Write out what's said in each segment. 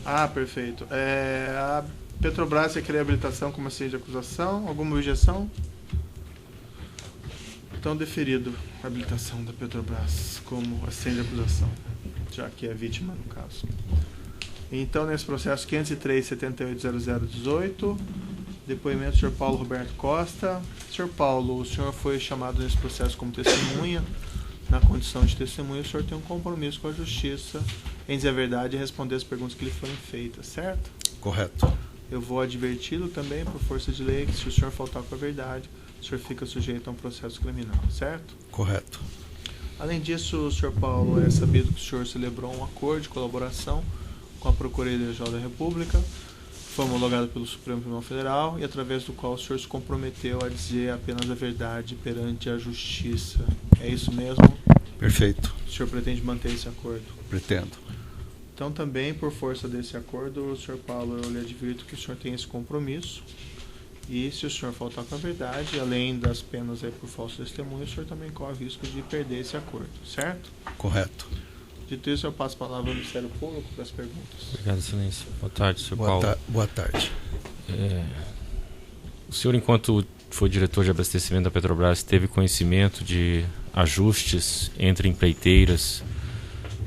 Ah, perfeito. A Petrobras quer querer habilitação como assento de acusação? Alguma objeção? Então, deferido a habilitação da Petrobras como assento de acusação, já que é vítima no caso. Então, nesse processo 503-780018, depoimento do Sr. Paulo Roberto Costa. Sr. Paulo, o senhor foi chamado nesse processo como testemunha. Na condição de testemunha, o senhor tem um compromisso com a justiça em dizer a verdade e responder as perguntas que lhe forem feitas, certo? Correto. Eu vou adverti-lo também, por força de lei, que se o senhor faltar com a verdade, o senhor fica sujeito a um processo criminal, certo? Correto. Além disso, Sr. Paulo, é sabido que o senhor celebrou um acordo de colaboração com a Procuradoria-Geral da República, foi homologado pelo Supremo Tribunal Federal e através do qual o senhor se comprometeu a dizer apenas a verdade perante a justiça. É isso mesmo? Perfeito. O senhor pretende manter esse acordo? Pretendo. Então, também, por força desse acordo, Sr. Paulo, eu lhe advirto que o senhor tem esse compromisso. E se o senhor faltar com a verdade, além das penas aí por falso testemunho, o senhor também corre o risco de perder esse acordo, certo? Correto. Dito isso, eu passo a palavra ao Ministério Público para as perguntas. Obrigado, Excelência. Boa tarde, Sr. Paulo. Boa tarde. O senhor, enquanto foi diretor de abastecimento da Petrobras, teve conhecimento de ajustes entre empreiteiras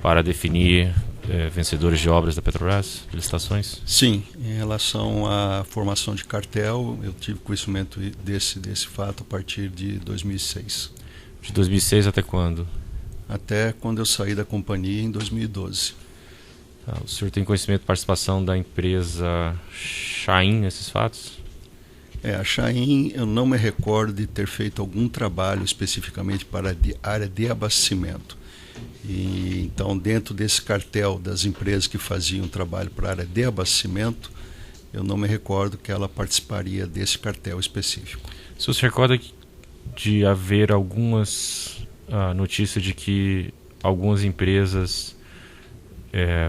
para definir vencedores de obras da Petrobras, de licitações? Sim, em relação à formação de cartel, eu tive conhecimento desse fato a partir de 2006. De 2006 até quando? Até quando eu saí da companhia em 2012. Tá, o senhor tem conhecimento de participação da empresa Chain nesses fatos? A Chain, eu não me recordo de ter feito algum trabalho especificamente para a área de abastecimento. E, então, dentro desse cartel das empresas que faziam trabalho para a área de abastecimento, eu não me recordo que ela participaria desse cartel específico. O senhor se recorda de haver algumas notícias de que algumas empresas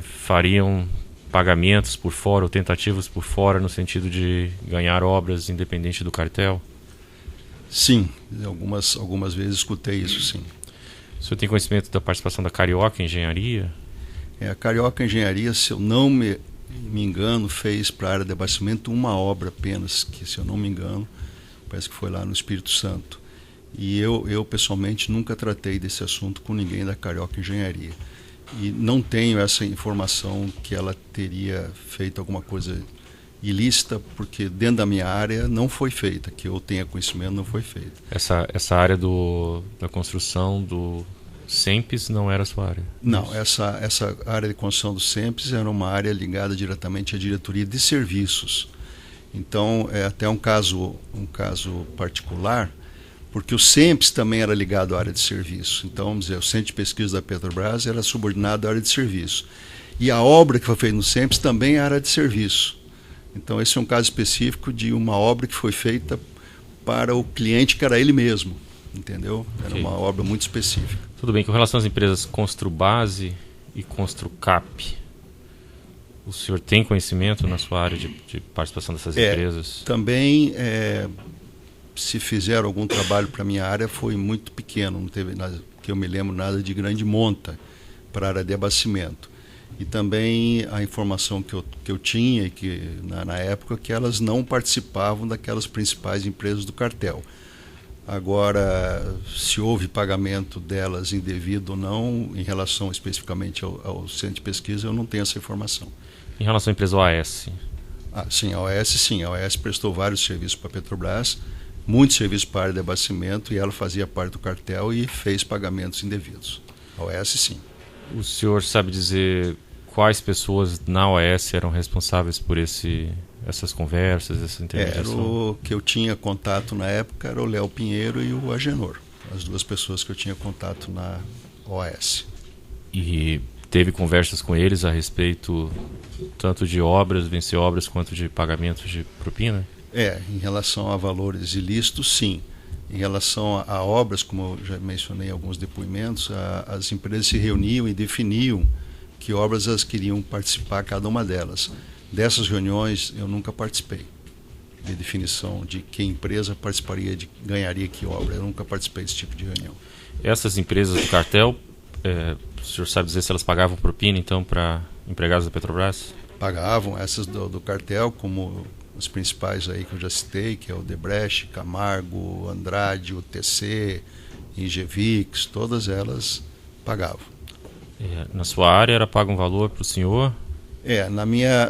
fariam pagamentos por fora ou tentativas por fora no sentido de ganhar obras independente do cartel? Sim, algumas vezes escutei isso, sim. O senhor tem conhecimento da participação da Carioca Engenharia? A Carioca Engenharia, se eu não me engano, fez para a área de abastecimento uma obra apenas, que se eu não me engano, parece que foi lá no Espírito Santo. E eu pessoalmente nunca tratei desse assunto com ninguém da Carioca Engenharia. E não tenho essa informação que ela teria feito alguma coisa ilícita, porque dentro da minha área não foi feita, que eu tenha conhecimento, não foi feita. Essa área da construção do SEMPES não era a sua área? Não, essa área de construção do SEMPES era uma área ligada diretamente à diretoria de serviços. Então, é até um caso particular, porque o SEMPES também era ligado à área de serviço. Então, vamos dizer, o Centro de Pesquisa da Petrobras era subordinado à área de serviço. E a obra que foi feita no SEMPES também é área de serviço. Então, esse é um caso específico de uma obra que foi feita para o cliente, que era ele mesmo, entendeu? Era uma obra muito específica. Tudo bem. Com relação às empresas Construbase e Construcap, o senhor tem conhecimento na sua área de participação dessas empresas? Também, se fizeram algum trabalho para a minha área, foi muito pequeno, não teve nada, que eu me lembro, nada de grande monta para a área de abastecimento. E também a informação que eu tinha, que na época, que elas não participavam daquelas principais empresas do cartel. Agora, se houve pagamento delas indevido ou não, em relação especificamente ao Centro de Pesquisa, eu não tenho essa informação. Em relação à empresa OAS? Sim, a OAS prestou vários serviços para a Petrobras, muitos serviços para a área de abastecimento, e ela fazia parte do cartel e fez pagamentos indevidos. A OAS, sim. O senhor sabe dizer quais pessoas na OAS eram responsáveis por essas conversas, essa intermediação? O que eu tinha contato na época era o Léo Pinheiro e o Agenor, as duas pessoas que eu tinha contato na OAS. E teve conversas com eles a respeito tanto de obras, vencer obras, quanto de pagamentos de propina? Em relação a valores ilícitos, sim. Em relação a obras, como eu já mencionei em alguns depoimentos, as empresas se reuniam e definiam que obras elas queriam participar, cada uma delas. Dessas reuniões eu nunca participei, de definição de que empresa participaria, ganharia que obra. Eu nunca participei desse tipo de reunião. Essas empresas do cartel, o senhor sabe dizer se elas pagavam propina, então, para empregados da Petrobras? Pagavam essas do cartel, como os principais aí que eu já citei, que é o Odebrecht, Camargo, Andrade, UTC, Ingevix, todas elas pagavam. Na sua área era pago um valor para o senhor? Na minha,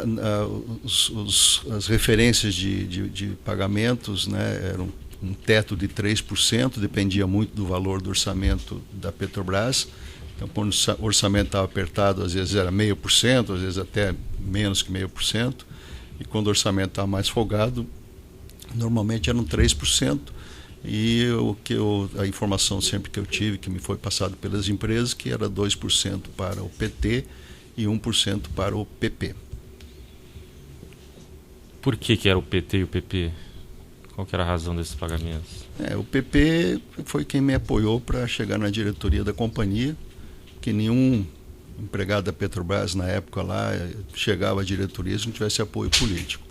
as referências de pagamentos, né, eram um teto de 3%, dependia muito do valor do orçamento da Petrobras. Então, quando o orçamento estava apertado, às vezes era 0,5%, às vezes até menos que 0,5%. E quando o orçamento estava mais folgado, normalmente eram 3%. E a informação sempre que eu tive, que me foi passado pelas empresas, que era 2% para o PT e 1% para o PP. Por que era o PT e o PP? Qual que era a razão desses pagamentos? O PP foi quem me apoiou para chegar na diretoria da companhia, que nenhum empregado da Petrobras na época lá chegava à diretoria se não tivesse apoio político.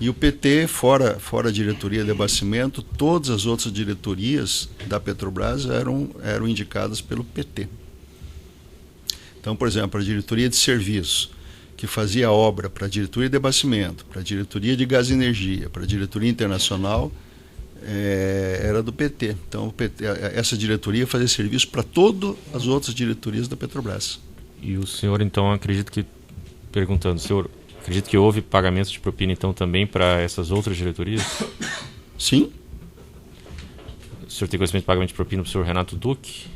E o PT, fora a diretoria de abastecimento, todas as outras diretorias da Petrobras eram indicadas pelo PT. Então, por exemplo, a diretoria de serviços, que fazia obra para a diretoria de abastecimento, para a diretoria de gás e energia, para a diretoria internacional, era do PT. Então, essa diretoria fazia serviço para todas as outras diretorias da Petrobras. E o senhor, então, acredita que houve pagamentos de propina, então, também para essas outras diretorias? Sim. O senhor tem conhecimento de pagamento de propina para o senhor Renato Duque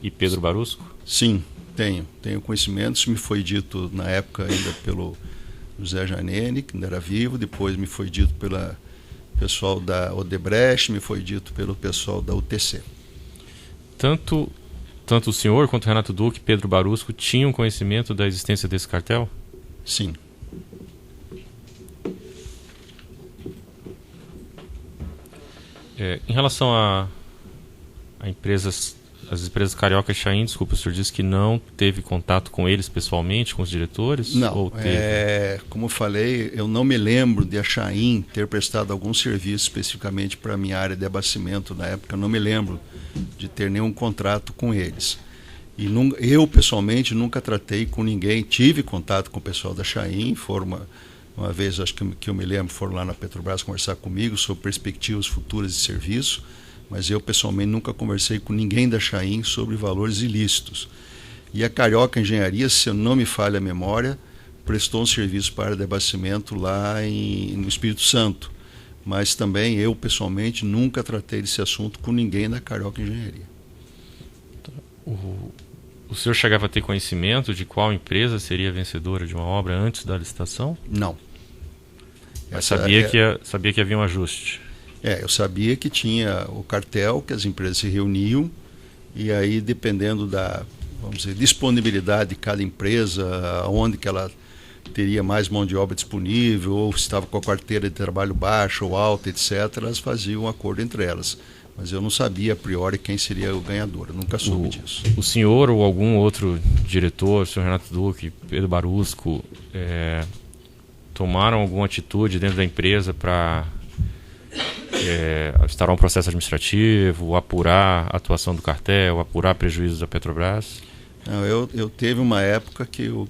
e Pedro Barusco? Sim, tenho conhecimento. Isso me foi dito na época ainda pelo José Janene, que ainda era vivo, depois me foi dito pelo pessoal da Odebrecht, me foi dito pelo pessoal da UTC. Tanto o senhor quanto o Renato Duque e Pedro Barusco tinham conhecimento da existência desse cartel? Sim. Em relação a as empresas Carioca e Chain, desculpa, o senhor disse que não teve contato com eles pessoalmente, com os diretores? Não, ou teve? Como eu falei, eu não me lembro de a Chain ter prestado algum serviço especificamente para a minha área de abastecimento na época, eu não me lembro de ter nenhum contrato com eles. E eu, pessoalmente, nunca tratei com ninguém, tive contato com o pessoal da Chain, foram uma vez, acho que eu me lembro, foram lá na Petrobras conversar comigo sobre perspectivas futuras de serviço, mas eu, pessoalmente, nunca conversei com ninguém da Chain sobre valores ilícitos. E a Carioca Engenharia, se eu não me falha a memória, prestou um serviço para a área de abastecimento lá no Espírito Santo. Mas também eu, pessoalmente, nunca tratei desse assunto com ninguém da Carioca Engenharia. O senhor chegava a ter conhecimento de qual empresa seria vencedora de uma obra antes da licitação? Não. Mas sabia que havia um ajuste? Eu sabia que tinha o cartel, que as empresas se reuniam, e aí, dependendo da, vamos dizer, disponibilidade de cada empresa, onde que ela teria mais mão de obra disponível, ou se estava com a carteira de trabalho baixa ou alta, etc., elas faziam um acordo entre elas. Mas eu não sabia a priori quem seria o ganhador, eu nunca soube disso. O senhor ou algum outro diretor, o senhor Renato Duque, Pedro Barusco, tomaram alguma atitude dentro da empresa para instaurar um processo administrativo, apurar a atuação do cartel, apurar prejuízos da Petrobras? Não, eu teve uma época que eu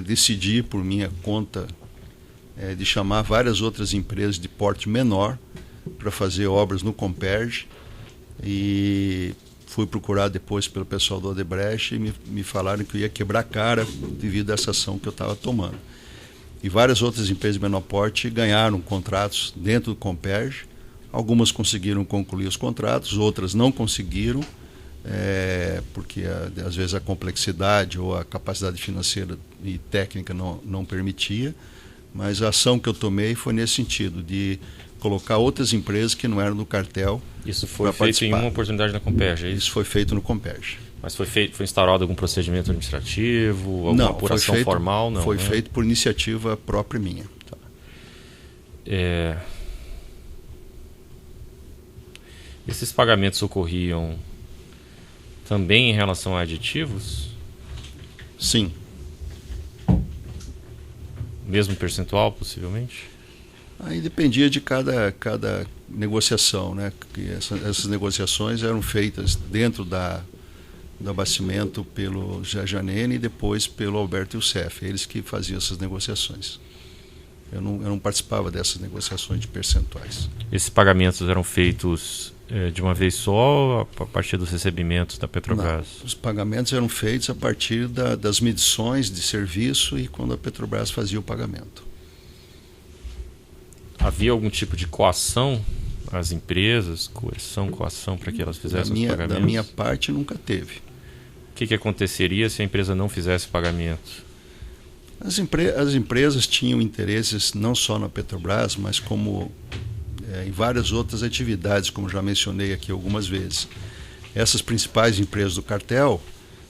decidi por minha conta de chamar várias outras empresas de porte menor para fazer obras no Comperj, e fui procurado depois pelo pessoal do Odebrecht e me falaram que eu ia quebrar a cara devido a essa ação que eu estava tomando. E várias outras empresas de menor porte ganharam contratos dentro do Comperj. Algumas conseguiram concluir os contratos, outras não conseguiram, porque às vezes a complexidade ou a capacidade financeira e técnica não permitia. Mas a ação que eu tomei foi nesse sentido, de colocar outras empresas que não eram do cartel. Isso foi feito em uma oportunidade na Comperj, é isso? Isso foi feito no Comperj. Mas foi instaurado algum procedimento administrativo, alguma apuração formal? Não, foi feito por iniciativa própria minha. Tá. Esses pagamentos ocorriam também em relação a aditivos? Sim. Mesmo percentual, possivelmente? Aí dependia de cada negociação, né? Que essas negociações eram feitas dentro do abastecimento pelo Janene e depois pelo Alberto Youssef, eles que faziam essas negociações. Eu não participava dessas negociações de percentuais. Esses pagamentos eram feitos de uma vez só, a partir dos recebimentos da Petrobras? Não, os pagamentos eram feitos a partir das medições de serviço e quando a Petrobras fazia o pagamento. Havia algum tipo de coação às empresas, coação para que elas fizessem os pagamentos? Da minha parte, nunca teve. O que aconteceria se a empresa não fizesse pagamento? As empresas tinham interesses não só na Petrobras, mas como em várias outras atividades, como já mencionei aqui algumas vezes. Essas principais empresas do cartel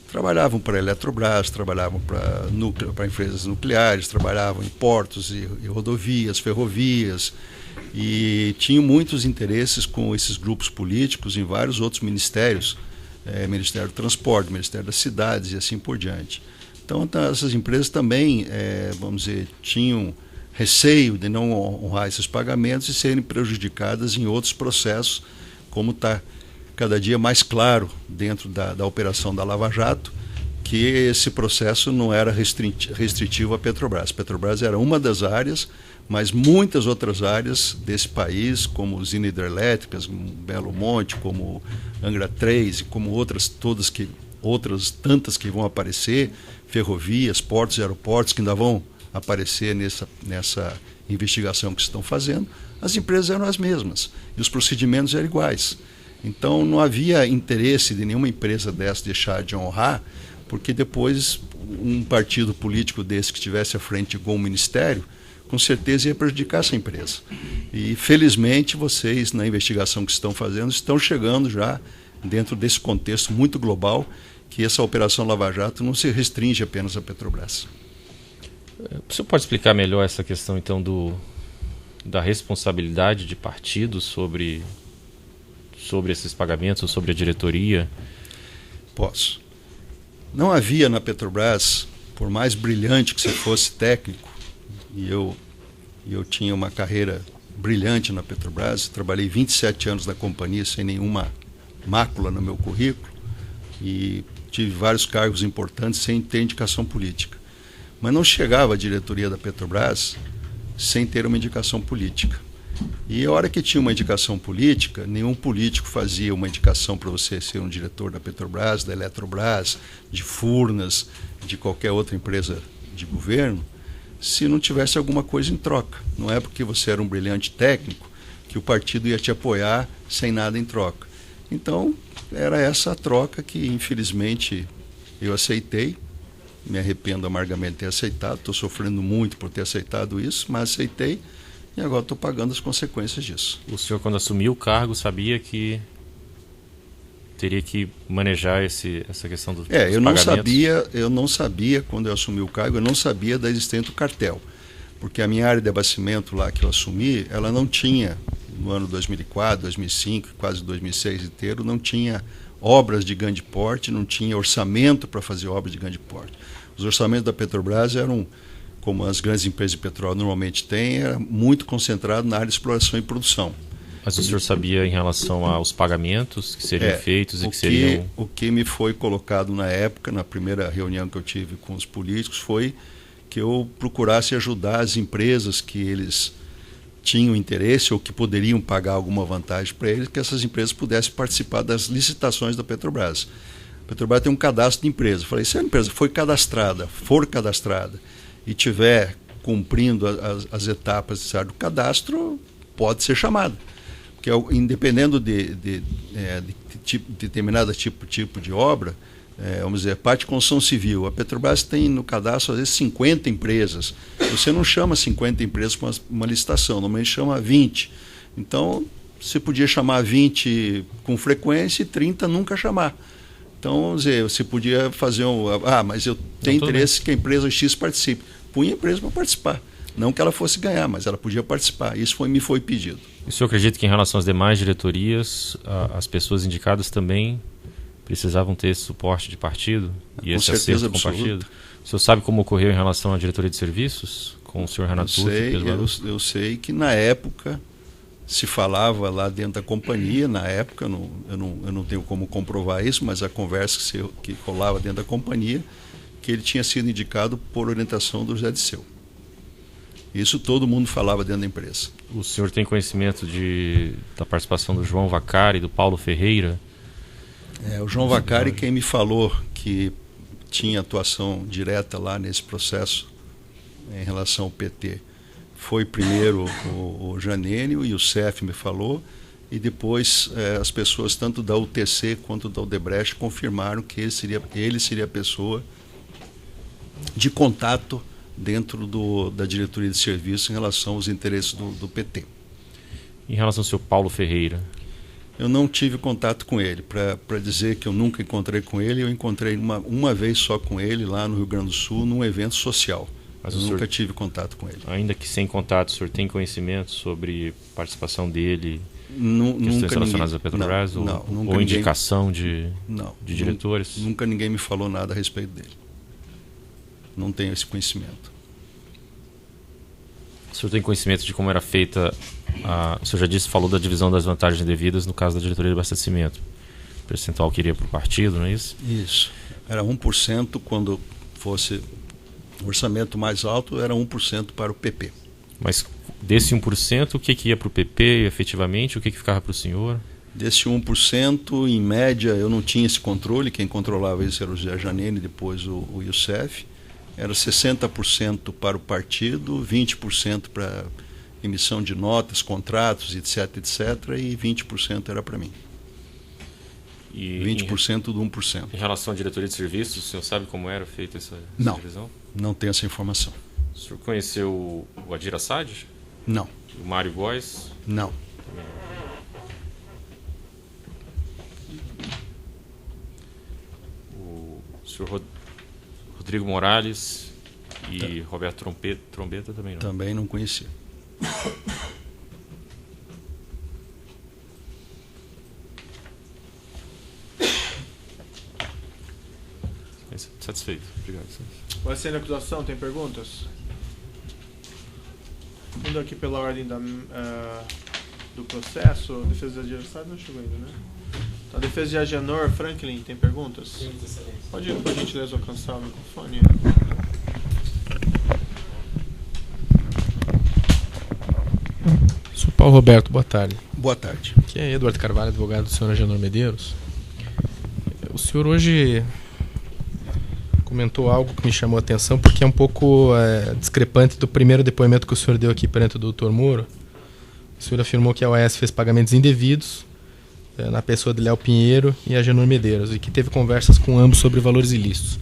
trabalhavam para a Eletrobras, trabalhavam para empresas nucleares, trabalhavam em portos e rodovias, ferrovias, e tinham muitos interesses com esses grupos políticos em vários outros ministérios, Ministério do Transporte, Ministério das Cidades e assim por diante. Então, essas empresas também, vamos dizer, tinham receio de não honrar esses pagamentos e serem prejudicadas em outros processos, como está cada dia mais claro dentro da operação da Lava Jato, que esse processo não era restritivo à Petrobras. A Petrobras era uma das áreas, mas muitas outras áreas desse país, como usina hidrelétricas, como Belo Monte, como Angra 3 e como outras tantas que vão aparecer, ferrovias, portos e aeroportos que ainda vão aparecer nessa investigação que estão fazendo, as empresas eram as mesmas e os procedimentos eram iguais. Então não havia interesse de nenhuma empresa dessa deixar de honrar, porque depois um partido político desse que estivesse à frente com o ministério, com certeza ia prejudicar essa empresa. E felizmente vocês, na investigação que estão fazendo, estão chegando já dentro desse contexto muito global, que essa operação Lava Jato não se restringe apenas à Petrobras. O senhor pode explicar melhor essa questão, então, da responsabilidade de partidos sobre esses pagamentos, ou sobre a diretoria? Posso. Não havia na Petrobras, por mais brilhante que você fosse técnico, e eu tinha uma carreira brilhante na Petrobras, trabalhei 27 anos na companhia sem nenhuma mácula no meu currículo e tive vários cargos importantes sem ter indicação política. Mas não chegava a diretoria da Petrobras sem ter uma indicação política. E a hora que tinha uma indicação política, nenhum político fazia uma indicação para você ser um diretor da Petrobras, da Eletrobras, de Furnas, de qualquer outra empresa de governo, se não tivesse alguma coisa em troca. Não é porque você era um brilhante técnico que o partido ia te apoiar sem nada em troca. Então, era essa a troca que, infelizmente, eu aceitei. Me arrependo amargamente de ter aceitado, estou sofrendo muito por ter aceitado isso, mas aceitei e agora estou pagando as consequências disso. O senhor, quando assumiu o cargo, sabia que teria que manejar essa questão dos pagamentos? Eu não sabia, quando eu assumi o cargo, eu não sabia da existência do cartel, porque a minha área de abastecimento lá que eu assumi, ela não tinha, no ano 2004, 2005, quase 2006 inteiro, não tinha obras de grande porte, não tinha orçamento para fazer obras de grande porte. Os orçamentos da Petrobras eram, como as grandes empresas de petróleo normalmente têm, era muito concentrado na área de exploração e produção. Mas o senhor sabia em relação aos pagamentos que seriam feitos e que seriam... O que me foi colocado na época, na primeira reunião que eu tive com os políticos, foi que eu procurasse ajudar as empresas que eles tinham interesse ou que poderiam pagar alguma vantagem para eles, que essas empresas pudessem participar das licitações da Petrobras. A Petrobras tem um cadastro de empresa. Eu falei, se a empresa for cadastrada e estiver cumprindo as etapas do cadastro, pode ser chamada. Porque independendo de determinado tipo de obra, vamos dizer, parte de construção civil, a Petrobras tem no cadastro às vezes 50 empresas. Você não chama 50 empresas para uma licitação, normalmente chama 20. Então, você podia chamar 20 com frequência e 30 nunca chamar. Então, vamos dizer, você podia fazer mas eu tenho interesse que a empresa X participe. Punha a empresa para participar. Não que ela fosse ganhar, mas ela podia participar. Isso me foi pedido. E o senhor acredita que em relação às demais diretorias, as pessoas indicadas também precisavam ter esse suporte de partido e esse acerto com o partido? O senhor sabe como ocorreu em relação à diretoria de serviços com o senhor Renato Turci e Pedro Barroso? Eu sei que na época se falava lá dentro da companhia, na época, eu não tenho como comprovar isso, mas a conversa que rolava dentro da companhia, que ele tinha sido indicado por orientação do José Disseu. Isso todo mundo falava dentro da empresa. O senhor tem conhecimento da participação do João Vacari e do Paulo Ferreira? O João Vacari, quem me falou que tinha atuação direta lá nesse processo em relação ao PT, foi primeiro o Janênio e o CEF me falou, e depois as pessoas tanto da UTC quanto da Odebrecht confirmaram que ele seria a pessoa de contato dentro da diretoria de serviço em relação aos interesses do PT. Em relação ao seu Paulo Ferreira? Eu não tive contato com ele. Para dizer que eu nunca encontrei com ele, eu encontrei uma vez só com ele lá no Rio Grande do Sul, num evento social. Mas eu nunca tive contato com ele. Ainda que sem contato, o senhor tem conhecimento sobre participação dele, questões relacionadas à Petrobras, ou indicação de diretores? Nunca ninguém me falou nada a respeito dele. Não tenho esse conhecimento. O senhor tem conhecimento de como era feita o senhor já falou da divisão das vantagens devidas no caso da diretoria de abastecimento. O percentual que iria para o partido, não é isso? Isso. Era 1% quando fosse o orçamento mais alto, era 1% para o PP. Mas desse 1%, o que ia para o PP efetivamente? O que ficava para o senhor? Desse 1%, em média, eu não tinha esse controle. Quem controlava isso era o José Janene e depois o Youssef. Era 60% para o partido, 20% para emissão de notas, contratos, etc, e 20% era para mim. E 20% do 1%. Em relação à diretoria de serviços, o senhor sabe como era feita essa divisão? Não tenho essa informação. O senhor conheceu o Adir Assad? Não. O Mário Góes? Não. O senhor Rodrigo Morales e Roberto Trombeta também não? Também não conhecia. Satisfeito. Obrigado. Vai ser na acusação, tem perguntas? Indo aqui pela ordem do processo, a defesa de adversário não chegou ainda, né? A defesa de Agenor Franklin, tem perguntas? Sim, excelente. Pode, por gentileza, alcançar o microfone. Sou Paulo Roberto, boa tarde. Boa tarde. Aqui é Eduardo Carvalho, advogado do senhor Agenor Medeiros. O senhor hoje comentou algo que me chamou a atenção, porque é um pouco discrepante do primeiro depoimento que o senhor deu aqui perante o doutor Moro. O senhor afirmou que a OAS fez pagamentos indevidos na pessoa de Léo Pinheiro e Agenor Medeiros, e que teve conversas com ambos sobre valores ilícitos.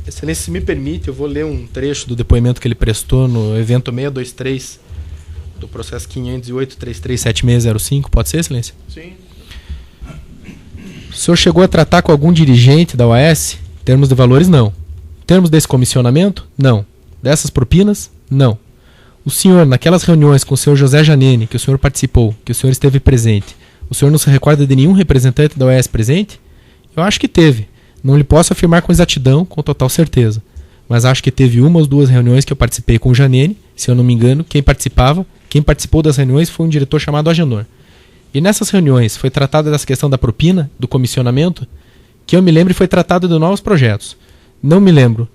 Excelência, se me permite, eu vou ler um trecho do depoimento que ele prestou no evento 623 do processo 508-337605. Pode ser, Excelência? Sim. O senhor chegou a tratar com algum dirigente da OAS? Em termos de valores, não. Em termos desse comissionamento? Não. Dessas propinas? Não. O senhor, naquelas reuniões com o senhor José Janene, que o senhor participou, que o senhor esteve presente, o senhor não se recorda de nenhum representante da OAS presente? Eu acho que teve. Não lhe posso afirmar com exatidão, com total certeza. Mas acho que teve uma ou duas reuniões que eu participei com o Janene. Se eu não me engano, quem participou das reuniões foi um diretor chamado Agenor. E nessas reuniões foi tratada dessa questão da propina, do comissionamento, que eu me lembro foi tratado de novos projetos. Não me lembro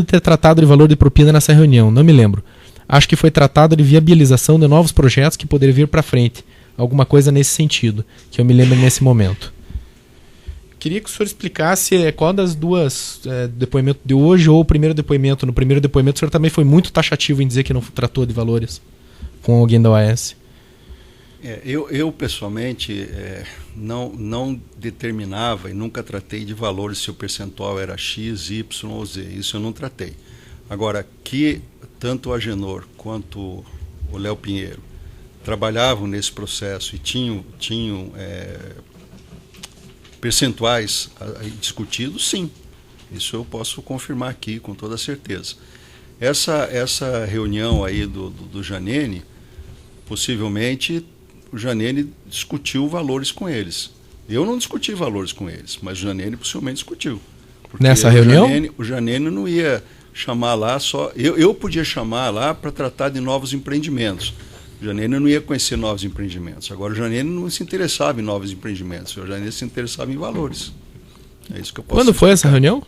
de ter tratado de valor de propina nessa reunião, não me lembro. Acho que foi tratado de viabilização de novos projetos que poderiam vir para frente. Alguma coisa nesse sentido, que eu me lembro nesse momento. Queria que o senhor explicasse qual das duas depoimentos de hoje ou o primeiro depoimento. No primeiro depoimento o senhor também foi muito taxativo em dizer que não tratou de valores com alguém da OAS. Eu pessoalmente não determinava e nunca tratei de valores se o percentual era X, Y ou Z. Isso eu não tratei. Agora, que tanto o Agenor quanto o Léo Pinheiro trabalhavam nesse processo e tinham percentuais discutidos, sim. Isso eu posso confirmar aqui com toda certeza. Essa reunião aí do Janene, possivelmente o Janene discutiu valores com eles. Eu não discuti valores com eles, mas o Janene possivelmente discutiu. Nessa reunião? O Janene não ia chamar lá só... Eu podia chamar lá para tratar de novos empreendimentos, O Janene não ia conhecer novos empreendimentos. Agora o Janene não se interessava em novos empreendimentos. O Janene se interessava em valores. É isso que eu posso Quando foi essa reunião?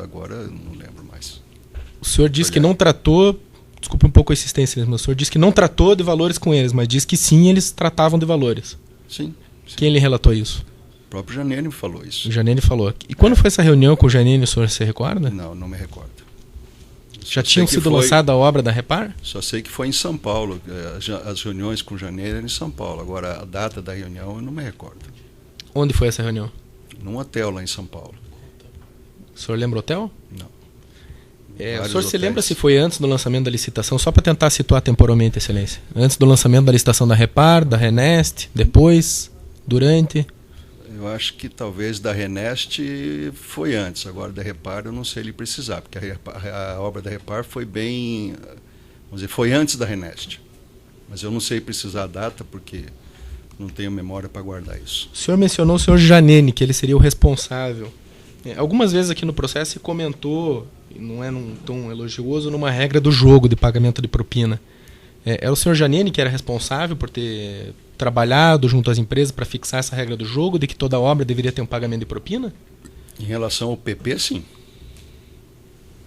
Agora eu não lembro mais. O senhor disse que não tratou, desculpe um pouco a insistência, mas o senhor disse que não tratou de valores com eles, mas disse que sim, eles tratavam de valores. Sim. Quem lhe relatou isso? O próprio Janene falou isso. O Janene falou. E quando foi essa reunião com o Janene, o senhor se recorda? Não me recordo. Já tinham sido lançada a obra da Repar? Só sei que foi em São Paulo. As reuniões com o Janene eram em São Paulo. Agora, a data da reunião eu não me recordo. Onde foi essa reunião? Num hotel lá em São Paulo. O senhor lembra o hotel? Não. O senhor se lembra se foi antes do lançamento da licitação? Só para tentar situar temporalmente, Excelência. Antes do lançamento da licitação da Repar, da Renest, depois, durante? Eu acho que talvez da Renest foi antes. Agora da Repar eu não sei lhe precisar, porque a obra da Repar foi bem... Vamos dizer, foi antes da Renest. Mas eu não sei precisar a data, porque não tenho memória para guardar isso. O senhor mencionou o senhor Janene, que ele seria o responsável. Algumas vezes aqui no processo se comentou, não é num tom elogioso, numa regra do jogo de pagamento de propina. Era o senhor Janene que era responsável por ter trabalhado junto às empresas para fixar essa regra do jogo, de que toda obra deveria ter um pagamento de propina? Em relação ao PP, sim.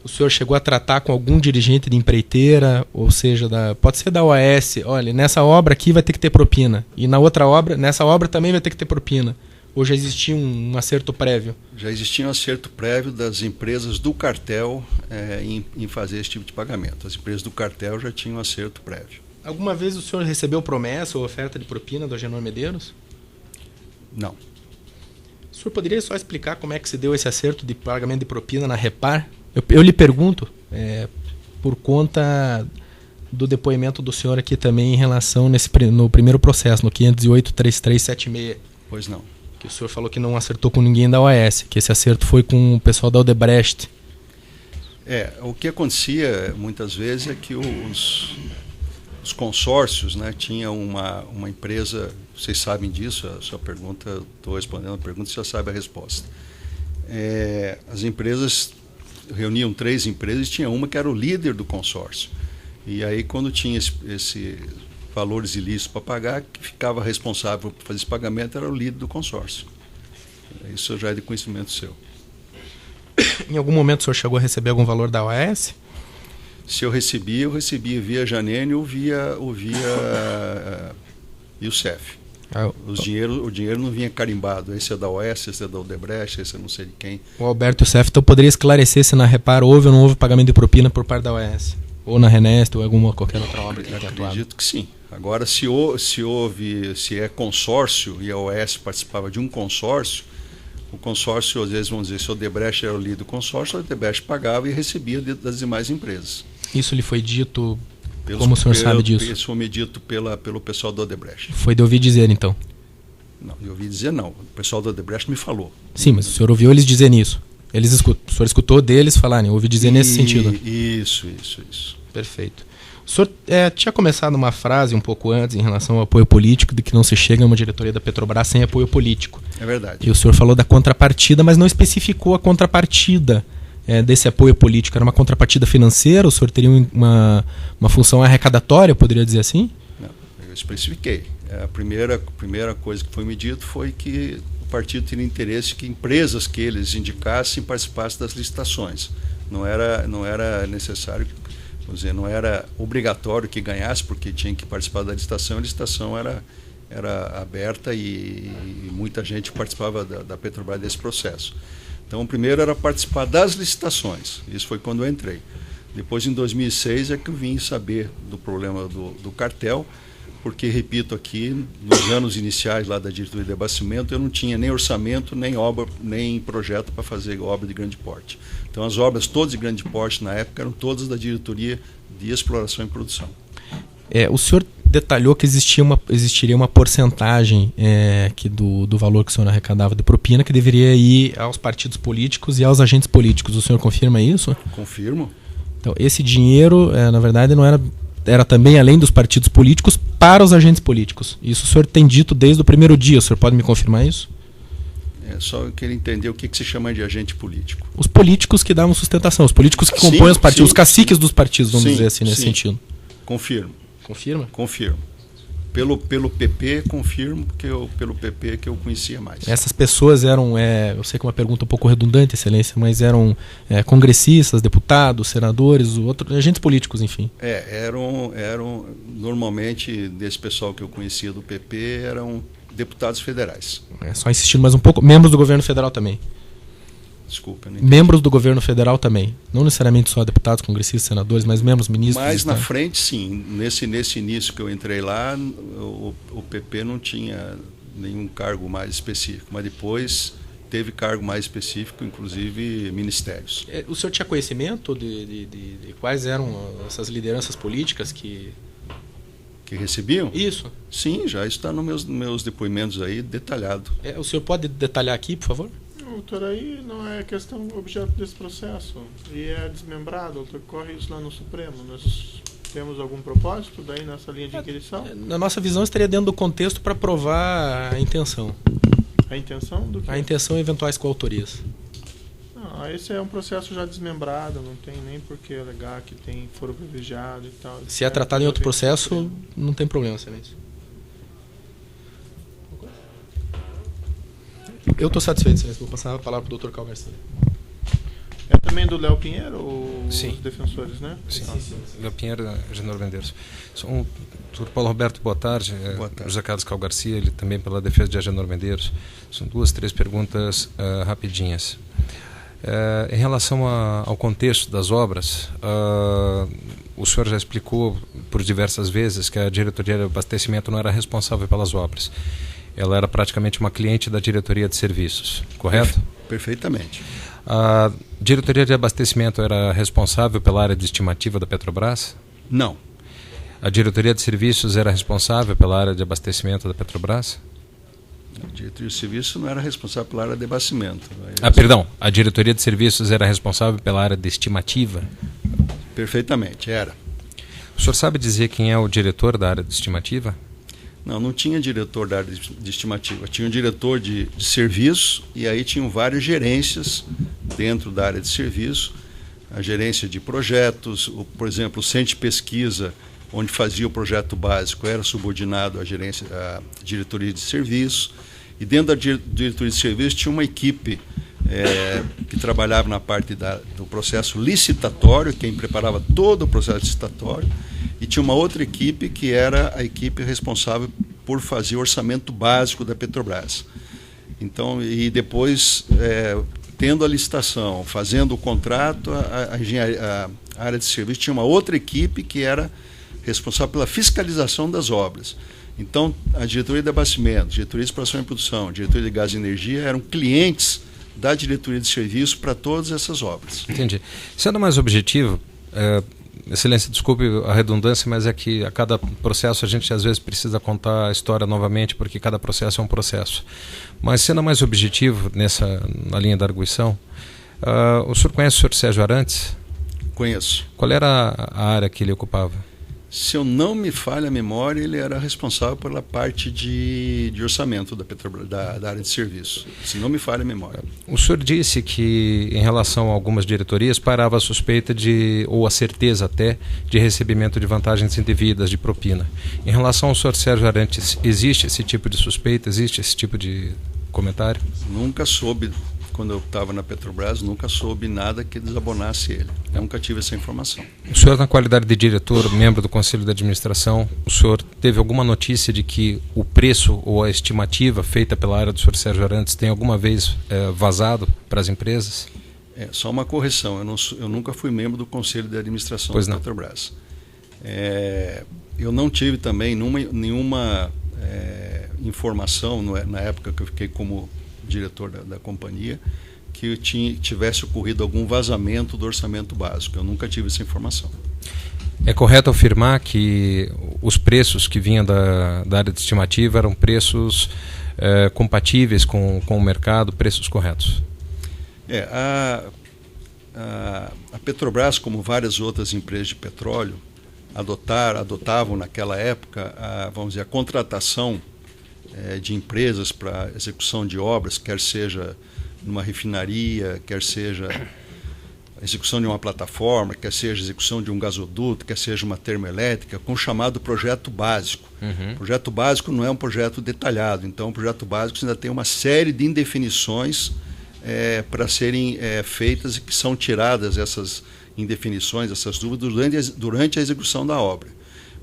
O senhor chegou a tratar com algum dirigente de empreiteira, ou seja, pode ser da OAS, olha, nessa obra aqui vai ter que ter propina, e na outra obra, nessa obra também vai ter que ter propina. Ou já existia um acerto prévio? Já existia um acerto prévio das empresas do cartel em fazer esse tipo de pagamento. As empresas do cartel já tinham um acerto prévio. Alguma vez o senhor recebeu promessa ou oferta de propina do Agenor Medeiros? Não. O senhor poderia só explicar como é que se deu esse acerto de pagamento de propina na Repar? Eu lhe pergunto, por conta do depoimento do senhor aqui também em relação no primeiro processo, no 508-3376. Pois não. Que o senhor falou que não acertou com ninguém da OAS, que esse acerto foi com o pessoal da Odebrecht. O que acontecia muitas vezes é que os consórcios, né, tinham uma empresa, vocês sabem disso, a sua pergunta, estou respondendo a pergunta, você já sabe a resposta. As empresas reuniam 3 empresas e tinha uma que era o líder do consórcio. E aí quando tinha esse valores ilícitos para pagar, que ficava responsável por fazer esse pagamento era o líder do consórcio. Isso já é de conhecimento seu. Em algum momento o senhor chegou a receber algum valor da OAS? Se eu recebia via Janene ou via Youssef. O dinheiro não vinha carimbado. Esse é da OAS, esse é da Odebrecht, esse é não sei de quem. O Alberto Youssef então poderia esclarecer se na Repar houve ou não houve pagamento de propina por parte da OAS? Ou na Renest ou qualquer outra obra que tenha atuado? Acredito que sim. Agora, se é consórcio e a OAS participava de um consórcio, o consórcio, às vezes, vamos dizer, se o Odebrecht era o líder do consórcio, o Odebrecht pagava e recebia das demais empresas. Isso lhe foi dito, como o senhor sabe disso? Isso foi me dito pelo pessoal do Odebrecht. Foi de ouvir dizer, então? Não, de ouvir dizer não. O pessoal do Odebrecht me falou. Sim, mas o senhor ouviu eles dizerem isso? O senhor escutou deles falarem, ouvi dizer nesse sentido? Isso. Perfeito. O senhor tinha começado uma frase um pouco antes em relação ao apoio político, de que não se chega a uma diretoria da Petrobras sem apoio político. É verdade. E o senhor falou da contrapartida, mas não especificou a contrapartida desse apoio político. Era uma contrapartida financeira? O senhor teria uma função arrecadatória, poderia dizer assim? Não, eu especifiquei. A primeira coisa que foi me dito foi que o partido teria interesse que empresas que eles indicassem participassem das licitações. Não era necessário, vamos dizer, não era obrigatório que ganhasse, porque tinha que participar da licitação. A licitação era aberta e muita gente participava da Petrobras desse processo. Então, o primeiro era participar das licitações. Isso foi quando eu entrei. Depois, em 2006, é que eu vim saber do problema do cartel, porque, repito aqui, nos anos iniciais lá da diretoria de abastecimento, eu não tinha nem orçamento, nem obra, nem projeto para fazer obra de grande porte. Então, as obras todas de grande porte, na época, eram todas da diretoria de exploração e produção. O senhor detalhou que existiria uma porcentagem do valor que o senhor arrecadava de propina que deveria ir aos partidos políticos e aos agentes políticos. O senhor confirma isso? Confirmo. Então, esse dinheiro, na verdade, não era também, além dos partidos políticos, para os agentes políticos. Isso o senhor tem dito desde o primeiro dia. O senhor pode me confirmar isso? Só eu queria entender o que se chama de agente político. Os políticos que davam sustentação, os políticos que compõem os partidos, os caciques dos partidos, vamos dizer assim, nesse sentido. Confirmo. Confirma? Confirmo. Pelo PP, confirmo pelo PP que eu conhecia mais. Essas pessoas eram, eu sei que é uma pergunta um pouco redundante, Excelência, mas eram congressistas, deputados, senadores, agentes políticos, enfim. Eram normalmente, desse pessoal que eu conhecia do PP, eram deputados federais. Só insistindo mais um pouco, membros do governo federal também. Desculpa, não entendi. Membros do governo federal também. Não necessariamente só deputados, congressistas, senadores, mas membros, ministros. Mas na frente, sim. Nesse início que eu entrei lá, o PP não tinha nenhum cargo mais específico. Mas depois teve cargo mais específico, inclusive ministérios. O senhor tinha conhecimento de quais eram essas lideranças políticas que recebiam? Isso. Sim, já está nos meus depoimentos aí, detalhado. O senhor pode detalhar aqui, por favor? Doutor, aí não é questão objeto desse processo. E é desmembrado, doutor, corre isso lá no Supremo. Nós temos algum propósito daí nessa linha de inquirição? Na nossa visão, estaria dentro do contexto para provar a intenção. A intenção do quê? A intenção e eventuais coautorias. Não, esse é um processo já desmembrado, não tem nem por que alegar que tem foro privilegiado e tal. Se é tratado em outro processo, não tem problema, Excelência. Eu estou satisfeito, Excelência. Vou passar a palavra para o Dr. Carl Garcia. É também do Léo Pinheiro, Sim. Os defensores, né? Sim. Léo Pinheiro, Agenor Medeiros. Dr. Paulo Roberto, boa tarde. Boa tarde. José Carlos Cal Garcia, ele também pela defesa de Agenor Medeiros. São 2, 3 perguntas rapidinhas. Em relação ao contexto das obras, o senhor já explicou por diversas vezes que a diretoria de abastecimento não era responsável pelas obras. Ela era praticamente uma cliente da diretoria de serviços, correto? Perfeitamente. A diretoria de abastecimento era responsável pela área de estimativa da Petrobras? Não. A diretoria de serviços era responsável pela área de abastecimento da Petrobras? A diretoria de serviço não era responsável pela área de abastecimento. Perdão. A diretoria de serviços era responsável pela área de estimativa? Perfeitamente, era. O senhor sabe dizer quem é o diretor da área de estimativa? Não tinha diretor da área de estimativa. Tinha um diretor de serviço e aí tinham várias gerências dentro da área de serviço. A gerência de projetos, por exemplo, o centro de pesquisa, onde fazia o projeto básico, era subordinado à diretoria de serviço. E dentro da diretoria de serviço tinha uma equipe que trabalhava na parte do processo licitatório, quem preparava todo o processo licitatório. E tinha uma outra equipe que era a equipe responsável por fazer o orçamento básico da Petrobras. Então, e depois, tendo a licitação, fazendo o contrato, a área de serviço tinha uma outra equipe que era responsável pela fiscalização das obras. Então, a diretoria de abastecimento, diretoria de exploração e produção, diretoria de gás e energia eram clientes da diretoria de serviço para todas essas obras. Entendi. Sendo mais objetivo, Excelência, desculpe a redundância, mas é que a cada processo a gente às vezes precisa contar a história novamente, porque cada processo é um processo. Mas sendo mais objetivo na linha da arguição, o senhor conhece o senhor Sérgio Arantes? Conheço. Qual era a área que ele ocupava? Se eu não me falha a memória, ele era responsável pela parte de orçamento da Petrobras, da área de serviço. Se não me falha a memória. O senhor disse que, em relação a algumas diretorias, parava a suspeita ou a certeza até, de recebimento de vantagens indevidas, de propina. Em relação ao senhor Sérgio Arantes, existe esse tipo de suspeita? Existe esse tipo de comentário? Nunca soube, quando eu estava na Petrobras, nunca soube nada que desabonasse ele. Eu nunca tive essa informação. O senhor, na qualidade de diretor, membro do Conselho de Administração, o senhor teve alguma notícia de que o preço ou a estimativa feita pela área do senhor Sérgio Arantes tem alguma vez vazado para as empresas? Só uma correção, eu nunca fui membro do Conselho de Administração da Petrobras. Eu não tive também nenhuma informação, na época que eu fiquei como diretor da companhia, que tivesse ocorrido algum vazamento do orçamento básico. Eu nunca tive essa informação. É correto afirmar que os preços que vinham da área de estimativa eram preços compatíveis com o mercado, preços corretos? A Petrobras, como várias outras empresas de petróleo, adotavam naquela época a contratação de empresas para execução de obras, quer seja numa refinaria, quer seja execução de uma plataforma, quer seja execução de um gasoduto, quer seja uma termoelétrica, com o chamado projeto básico. O projeto básico não é um projeto detalhado, então o projeto básico ainda tem uma série de indefinições para serem feitas, e que são tiradas essas indefinições, essas dúvidas, durante a execução da obra.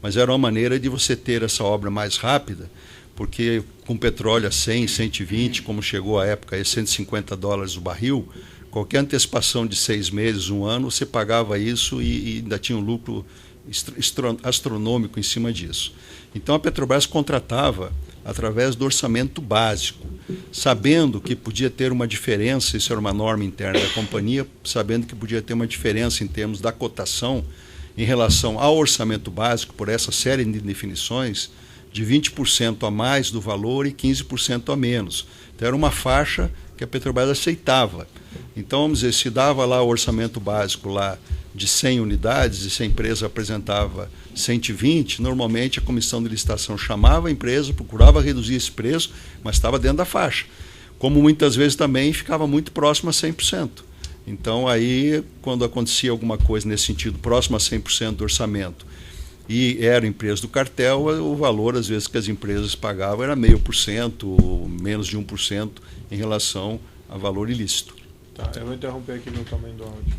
Mas era uma maneira de você ter essa obra mais rápida, porque com petróleo a 100, 120, como chegou à época a $150 o barril, qualquer antecipação de 6 meses, 1 ano, você pagava isso e ainda tinha um lucro astronômico em cima disso. Então a Petrobras contratava através do orçamento básico, sabendo que podia ter uma diferença, isso era uma norma interna da companhia, sabendo que podia ter uma diferença em termos da cotação em relação ao orçamento básico, por essa série de definições, de 20% a mais do valor e 15% a menos. Então era uma faixa que a Petrobras aceitava. Então, vamos dizer, se dava lá o orçamento básico lá de 100 unidades, e se a empresa apresentava 120, normalmente a comissão de licitação chamava a empresa, procurava reduzir esse preço, mas estava dentro da faixa. Como muitas vezes também ficava muito próximo a 100%. Então, aí, quando acontecia alguma coisa nesse sentido, próximo a 100% do orçamento, e era empresa do cartel, o valor, às vezes, que as empresas pagavam era 0,5%, menos de 1% em relação a valor ilícito. Tá, eu vou interromper aqui no tamanho do áudio.